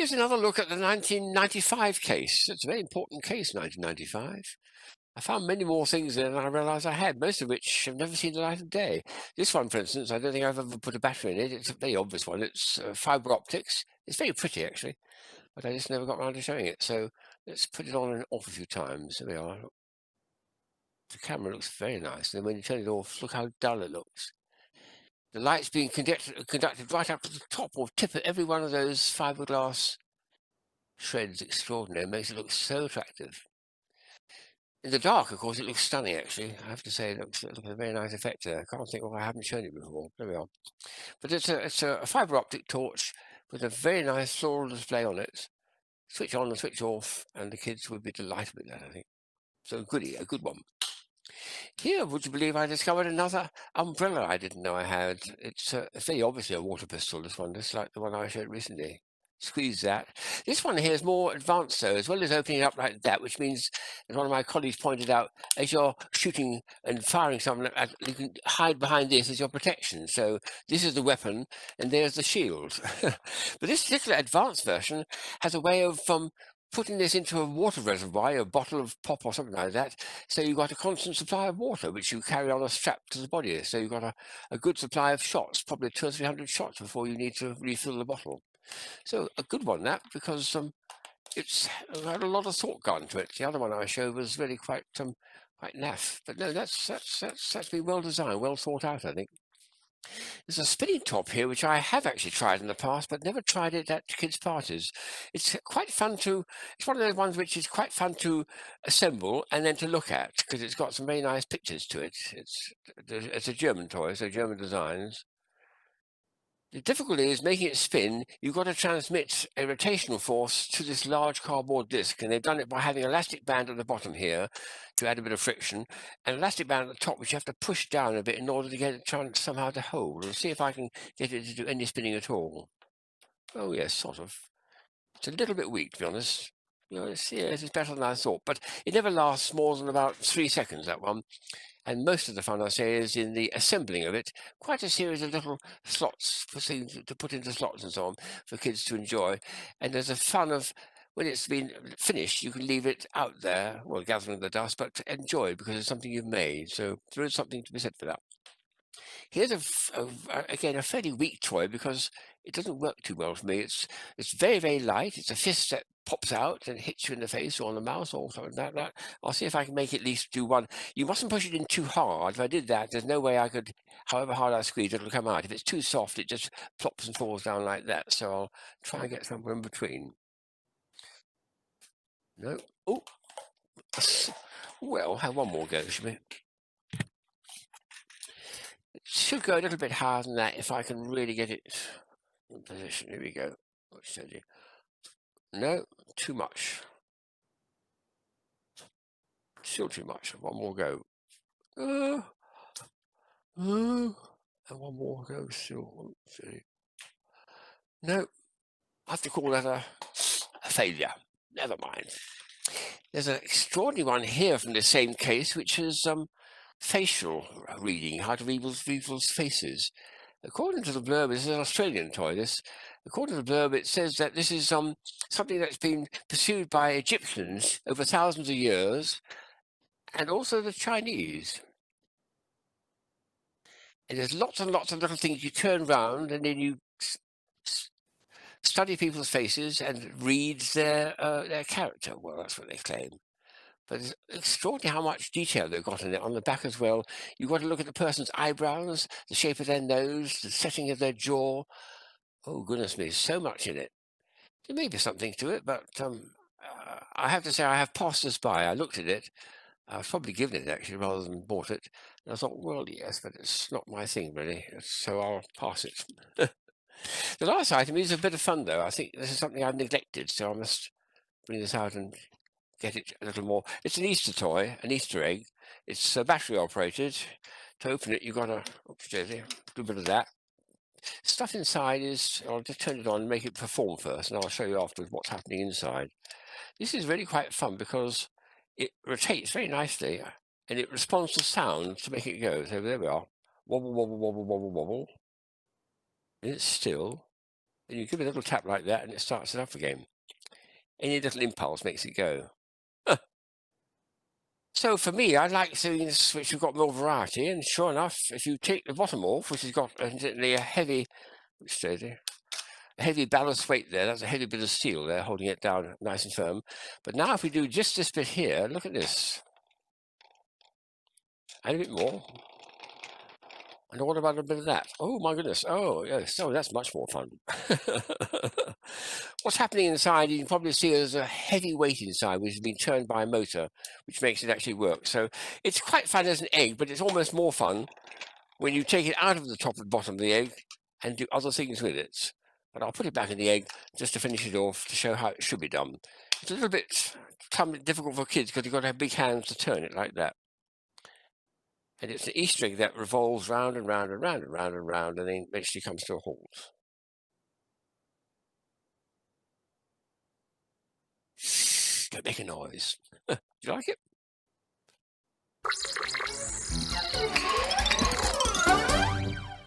Here's another look at the 1995 case. It's a very important case, 1995. I found many more things there than I realised I had, most of which have never seen the light of day. This one, for instance, I don't think I've ever put a battery in it. It's a very obvious one. It's fibre optics. It's very pretty, actually, but I just never got around to showing it. So let's put it on and off a few times. There we are. The camera looks very nice. And then when you turn it off, look how dull it looks. The light's being conducted right up to the top or tip of every one of those fiberglass shreds. Extraordinary. It makes it look so attractive. In the dark, of course, it looks stunning, actually. I have to say, it looks a very nice effect there. I can't think why I haven't shown it before. There we are. But it's a fibre optic torch with a very nice floral display on it. Switch on and switch off, and the kids would be delighted with that, I think. So a good one. Here, would you believe I discovered another umbrella I didn't know I had? It's very obviously a water pistol, this one, just like the one I showed recently. Squeeze that. This one here is more advanced, though, as well as opening up like that, which means, as one of my colleagues pointed out, as you're shooting and firing someone, you can hide behind this as your protection. So this is the weapon, and there's the shield. But this particular advanced version has a way of putting this into a water reservoir, a bottle of pop or something like that. So you've got a constant supply of water, which you carry on a strap to the body. So you've got a good supply of shots, probably 200 or 300 shots before you need to refill the bottle. So a good one, that, because it's had a lot of thought gone to it. The other one I showed was really quite naff. But no, that's been well designed, well thought out, I think. There's a spinning top here, which I have actually tried in the past, but never tried it at kids' parties. It's quite fun it's one of those ones which is quite fun to assemble and then to look at, because it's got some very nice pictures to it. It's a German toy, so German designs. The difficulty is making it spin. You've got to transmit a rotational force to this large cardboard disc, and they've done it by having an elastic band at the bottom here to add a bit of friction, and an elastic band at the top which you have to push down a bit in order to get it somehow to hold. And see if I can get it to do any spinning at all. Oh yes, sort of. It's a little bit weak, to be honest. You know, it's better than I thought, but it never lasts more than about 3 seconds, that one. And most of the fun, I say, is in the assembling of it. Quite a series of little slots for things to put into slots and so on for kids to enjoy. And there's a fun of when it's been finished, you can leave it out there, well, gathering the dust, but enjoy it because it's something you've made. So there is something to be said for that. Here's again a fairly weak toy because it doesn't work too well for me. It's very, very light. It's a fist that pops out and hits you in the face or on the mouth or something like that. I'll see if I can make it at least do one. You mustn't push it in too hard. If I did that, there's no way I could, however hard I squeeze, it'll come out. If it's too soft, it just plops and falls down like that. So I'll try and get somewhere in between. No. Oh, well, have one more go, should we? It should go a little bit higher than that if I can really get it in position. Here we go. No, too much. Still too much. One more go. And one more go still. No, I have to call that a failure. Never mind. There's an extraordinary one here from the same case, which is facial reading, how to read people's faces. According to the blurb, this is an Australian toy, this. According to the blurb, it says that this is something that's been pursued by Egyptians over thousands of years, and also the Chinese. And there's lots and lots of little things you turn around, and then you study people's faces and read their character. Well, that's what they claim. But it's extraordinary how much detail they've got in it on the back as well. You've got to look at the person's eyebrows, the shape of their nose, the setting of their jaw. Oh, goodness me, so much in it. There may be something to it, but I have to say I have passed this by. I looked at it. I was probably given it, actually, rather than bought it. And I thought, well, yes, but it's not my thing, really. So I'll pass it. The last item is a bit of fun, though. I think this is something I've neglected, so I must bring this out and get it a little more. It's an Easter toy, an Easter egg. It's battery operated. To open it, you've got to do a bit of that. Stuff inside is, I'll just turn it on and make it perform first, and I'll show you afterwards what's happening inside. This is really quite fun because it rotates very nicely and it responds to sound to make it go. So there we are. Wobble, wobble, wobble, wobble, wobble. And it's still. And you give it a little tap like that, and it starts it up again. Any little impulse makes it go. So for me, I like doing this, which we've got more variety. And sure enough, if you take the bottom off, which has got a heavy, which a heavy ballast weight there, that's a heavy bit of steel there holding it down nice and firm. But now if we do just this bit here, look at this, and a bit more. And what about a bit of that? Oh my goodness! Oh yes, so that's much more fun. What's happening inside? You can probably see there's a heavy weight inside, which has been turned by a motor, which makes it actually work. So it's quite fun as an egg, but it's almost more fun when you take it out of the top and bottom of the egg and do other things with it. But I'll put it back in the egg just to finish it off to show how it should be done. It's a little bit difficult for kids because you've got to have big hands to turn it like that. And it's an Easter egg that revolves round and round and round and round and round and then eventually comes to a halt. Shh, don't make a noise. Do you like it?